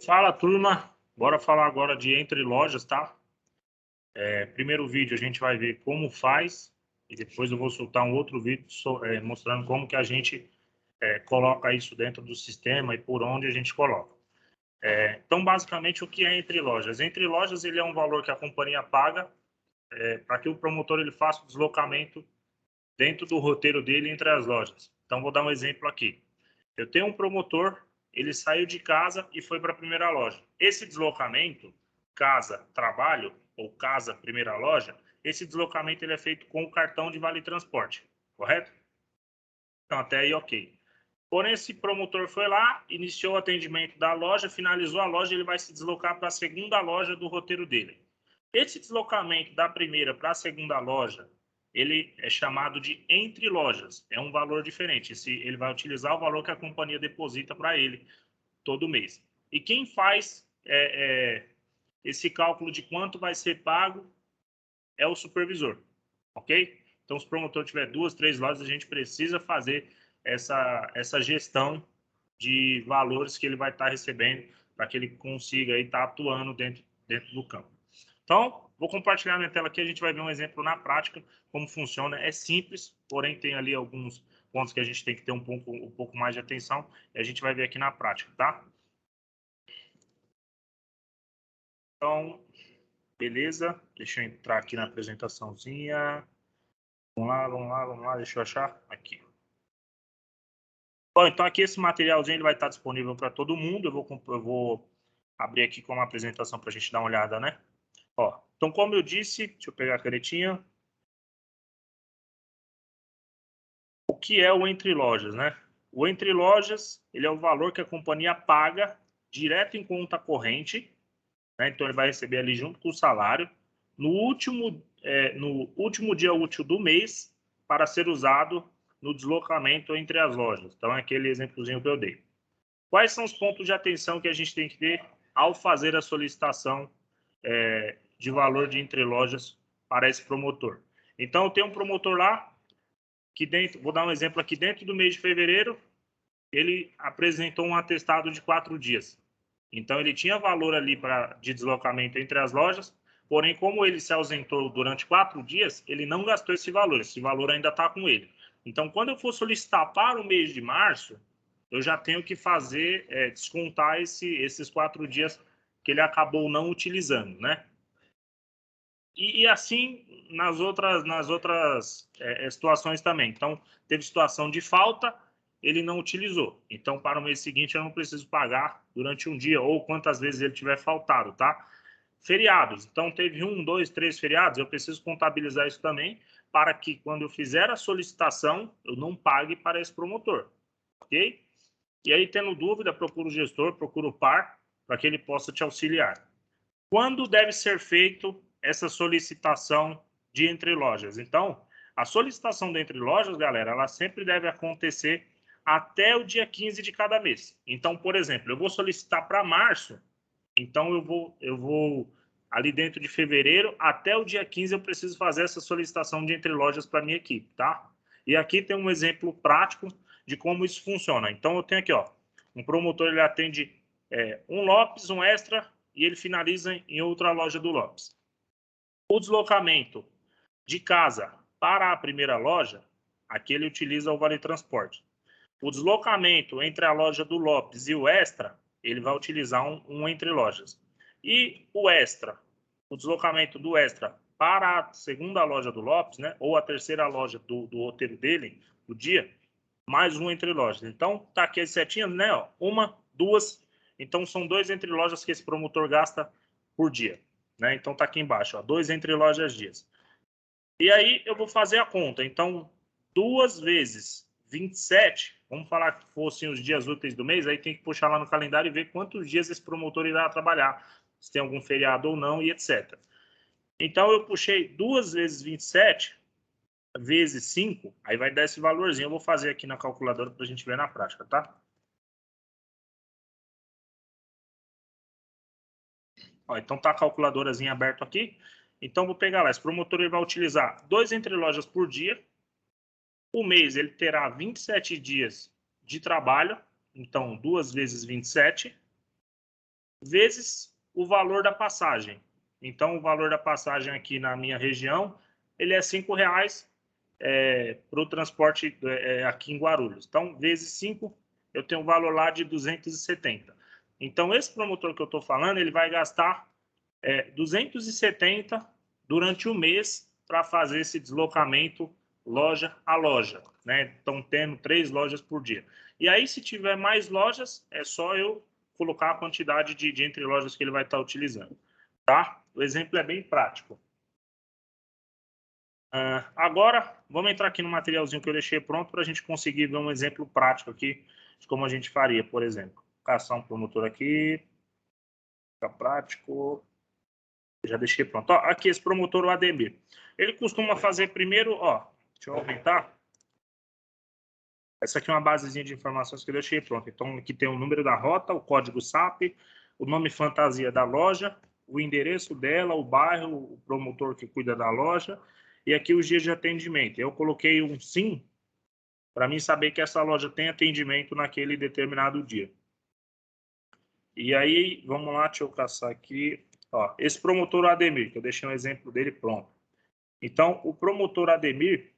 Fala, turma. Bora falar agora de entre lojas, tá? Primeiro vídeo a gente vai ver como faz e depois eu vou soltar um outro vídeo mostrando como que a gente coloca isso dentro do sistema e por onde a gente coloca. Então, basicamente, o que é entre lojas? Entre lojas, ele é um valor que a companhia paga para que o promotor ele faça o deslocamento dentro do roteiro dele entre as lojas. Então, vou dar um exemplo aqui. Eu tenho um promotor, ele saiu de casa e foi para a primeira loja. Esse deslocamento, casa-trabalho ou casa-primeira loja, esse deslocamento ele é feito com o cartão de Vale Transporte, correto? Então, até aí, ok. Porém, esse promotor foi lá, iniciou o atendimento da loja, finalizou a loja, ele vai se deslocar para a segunda loja do roteiro dele. Esse deslocamento da primeira para a segunda loja, ele é chamado de entre lojas. É um valor diferente. Ele vai utilizar o valor que a companhia deposita para ele todo mês. E quem faz esse cálculo de quanto vai ser pago é o supervisor, ok? Então, se o promotor tiver 2, 3 lojas, a gente precisa fazer essa gestão de valores que ele vai estar recebendo para que ele consiga estar atuando dentro do campo. Então, vou compartilhar minha tela aqui, a gente vai ver um exemplo na prática, como funciona. É simples, porém tem ali alguns pontos que a gente tem que ter um pouco mais de atenção, e a gente vai ver aqui na prática, tá? Então, beleza, deixa eu entrar aqui na apresentaçãozinha. Vamos lá, deixa eu achar aqui. Bom, então aqui esse materialzinho ele vai estar disponível para todo mundo. Eu vou abrir aqui como apresentação para a gente dar uma olhada, né? Ó, então, como eu disse, deixa eu pegar a canetinha. O que é o entre lojas, né? O entre lojas, ele é o valor que a companhia paga direto em conta corrente, né? Então, ele vai receber ali junto com o salário no último dia útil do mês para ser usado no deslocamento entre as lojas. Então, é aquele exemplozinho que eu dei. Quais são os pontos de atenção que a gente tem que ter ao fazer a solicitação de valor de entre lojas para esse promotor? Então, eu tenho um promotor lá que vou dar um exemplo aqui, dentro do mês de fevereiro, ele apresentou um atestado de 4 dias. Então, ele tinha valor ali de deslocamento entre as lojas, porém, como ele se ausentou durante 4 dias, ele não gastou esse valor ainda está com ele. Então, quando eu for solicitar para o mês de março, eu já tenho que fazer, descontar esses 4 dias que ele acabou não utilizando, né? E assim nas outras situações também. Então, teve situação de falta, ele não utilizou. Então, para o mês seguinte, eu não preciso pagar durante um dia ou quantas vezes ele tiver faltado, tá? Feriados. Então, teve 1, 2, 3 feriados, eu preciso contabilizar isso também para que, quando eu fizer a solicitação, eu não pague para esse promotor, ok? E aí, tendo dúvida, procura o gestor, procura o par, para que ele possa te auxiliar. Quando deve ser feito essa solicitação de entre lojas? Então, a solicitação de entre lojas, galera, ela sempre deve acontecer até o dia 15 de cada mês. Então, por exemplo, eu vou solicitar para março, então eu vou ali dentro de fevereiro, até o dia 15 eu preciso fazer essa solicitação de entre lojas para minha equipe, tá? E aqui tem um exemplo prático de como isso funciona. Então, eu tenho aqui, ó, um promotor, ele atende um Lopes, um Extra, e ele finaliza em outra loja do Lopes. O deslocamento de casa para a primeira loja, aqui ele utiliza o Vale Transporte. O deslocamento entre a loja do Lopes e o Extra, ele vai utilizar um entre lojas. E o Extra, o deslocamento do Extra para a segunda loja do Lopes, né, ou a terceira loja do roteiro dele, do dia, mais um entre lojas. Então, tá aqui as setinhas, né? Ó, 1, 2. Então, são 2 entre lojas que esse promotor gasta por dia, né? Então, tá aqui embaixo, ó, 2 entre lojas dias. E aí, eu vou fazer a conta. Então, 2 vezes 27, vamos falar que fossem os dias úteis do mês, aí tem que puxar lá no calendário e ver quantos dias esse promotor irá trabalhar, se tem algum feriado ou não e etc. Então, eu puxei 2 vezes 27, vezes 5, aí vai dar esse valorzinho. Eu vou fazer aqui na calculadora para a gente ver na prática, tá? Ó, então tá a calculadorazinha aberta aqui. Então vou pegar lá. Esse promotor ele vai utilizar 2 entre lojas por dia. O mês ele terá 27 dias de trabalho, então 2 vezes 27, vezes o valor da passagem. Então, o valor da passagem aqui na minha região, ele é R$5 para o transporte aqui em Guarulhos. Então, vezes 5, eu tenho um valor lá de 270. Então, esse promotor que eu estou falando, ele vai gastar 270 durante o mês para fazer esse deslocamento loja a loja, né? Estão tendo 3 lojas por dia. E aí, se tiver mais lojas, é só eu colocar a quantidade de entre lojas que ele vai estar utilizando, tá? O exemplo é bem prático. Agora, vamos entrar aqui no materialzinho que eu deixei pronto para a gente conseguir ver um exemplo prático aqui de como a gente faria, por exemplo. Caçar um promotor aqui, fica prático. Já deixei pronto. Ó, aqui esse promotor, o Ademir. Ele costuma fazer primeiro, ó, deixa eu aumentar. Essa aqui é uma basezinha de informações que eu deixei pronto. Então, aqui tem o número da rota, o código SAP, o nome fantasia da loja, o endereço dela, o bairro, o promotor que cuida da loja, e aqui os dias de atendimento. Eu coloquei um sim, para mim saber que essa loja tem atendimento naquele determinado dia. E aí, vamos lá, deixa eu caçar aqui. Ó, esse promotor Ademir, que eu deixei um exemplo dele pronto. Então, o promotor Ademir,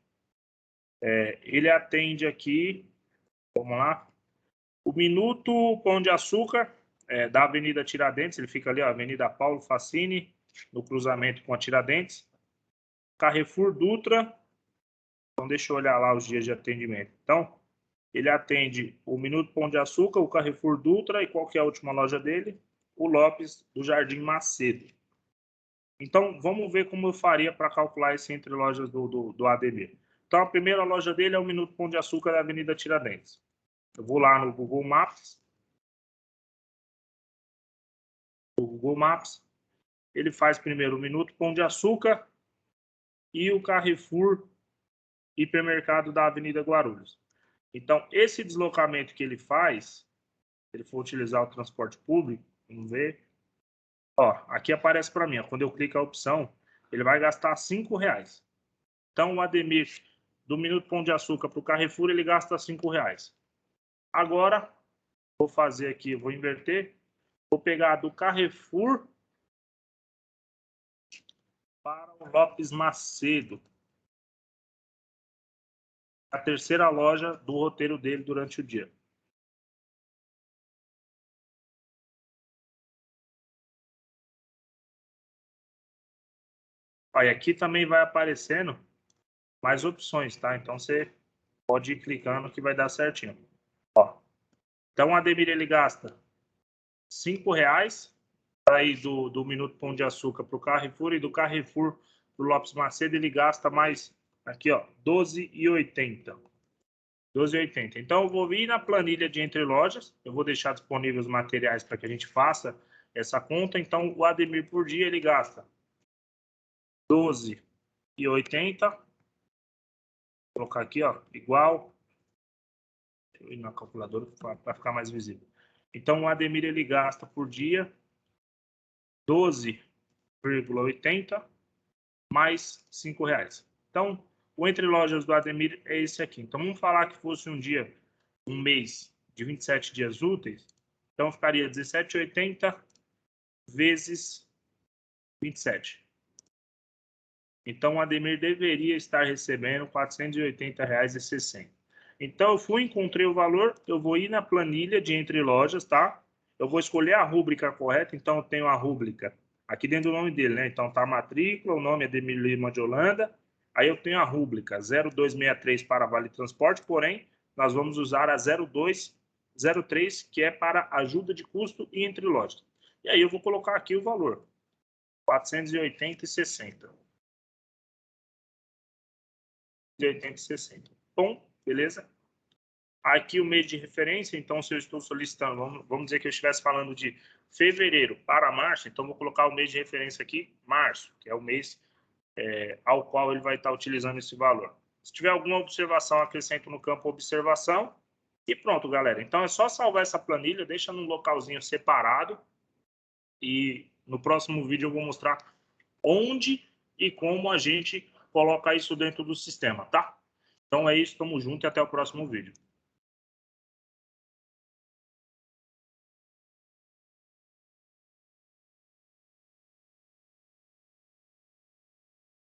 ele atende aqui, vamos lá, o Minuto Pão de Açúcar, da Avenida Tiradentes, ele fica ali, ó, Avenida Paulo Facini, no cruzamento com a Tiradentes. Carrefour Dutra, então deixa eu olhar lá os dias de atendimento. Então, ele atende o Minuto Pão de Açúcar, o Carrefour Dutra e qual que é a última loja dele? O Lopes do Jardim Macedo. Então, vamos ver como eu faria para calcular esse entre lojas do Ademir. Então, a primeira loja dele é o Minuto Pão de Açúcar da Avenida Tiradentes. Eu vou lá no Google Maps. O Google Maps, ele faz primeiro o Minuto Pão de Açúcar e o Carrefour Hipermercado da Avenida Guarulhos. Então, esse deslocamento que ele faz, se ele for utilizar o transporte público, vamos ver. Ó, aqui aparece para mim, ó, quando eu clico a opção, ele vai gastar R$5. Então, o Ademir, do Minuto Pão de Açúcar para o Carrefour, ele gasta R$5. Agora, vou fazer aqui, vou inverter. Vou pegar do Carrefour para o Lopes Macedo. A terceira loja do roteiro dele durante o dia. Aí aqui também vai aparecendo mais opções, tá? Então você pode ir clicando que vai dar certinho. Ó. Então o Ademir ele gasta R$5 para ir do Minuto Pão de Açúcar para o Carrefour e do Carrefour para o Lopes Macedo ele gasta mais aqui, ó, R$12,80. 12,80. Então, eu vou vir na planilha de entre lojas. Eu vou deixar disponíveis os materiais para que a gente faça essa conta. Então, o Ademir por dia, ele gasta R$12,80. Vou colocar aqui, ó, igual. Deixa eu ir na calculadora para ficar mais visível. Então, o Ademir, ele gasta por dia R$12,80 mais R$5. Então, o entre lojas do Ademir é esse aqui. Então, vamos falar que fosse um dia, um mês de 27 dias úteis. Então, ficaria R$17,80 vezes 27. Então, o Ademir deveria estar recebendo R$480,60. Então, eu fui, encontrei o valor, eu vou ir na planilha de entre lojas, tá? Eu vou escolher a rúbrica correta, então eu tenho a rúbrica aqui dentro do nome dele, né? Então, tá a matrícula, o nome é Ademir Lima de Holanda, aí eu tenho a rúbrica 0263 para Vale Transporte, porém, nós vamos usar a 0203, que é para ajuda de custo e entre lojas. E aí eu vou colocar aqui o valor, 480,60. 80,60. Bom, beleza? Aqui o mês de referência, então se eu estou solicitando, vamos dizer que eu estivesse falando de fevereiro para março, então vou colocar o mês de referência aqui, março, que é o mês ao qual ele vai estar utilizando esse valor. Se tiver alguma observação, acrescento no campo observação. E pronto, galera. Então é só salvar essa planilha, deixa num localzinho separado. E no próximo vídeo eu vou mostrar onde e como a gente coloca isso dentro do sistema, tá? Então é isso, tamo junto e até o próximo vídeo.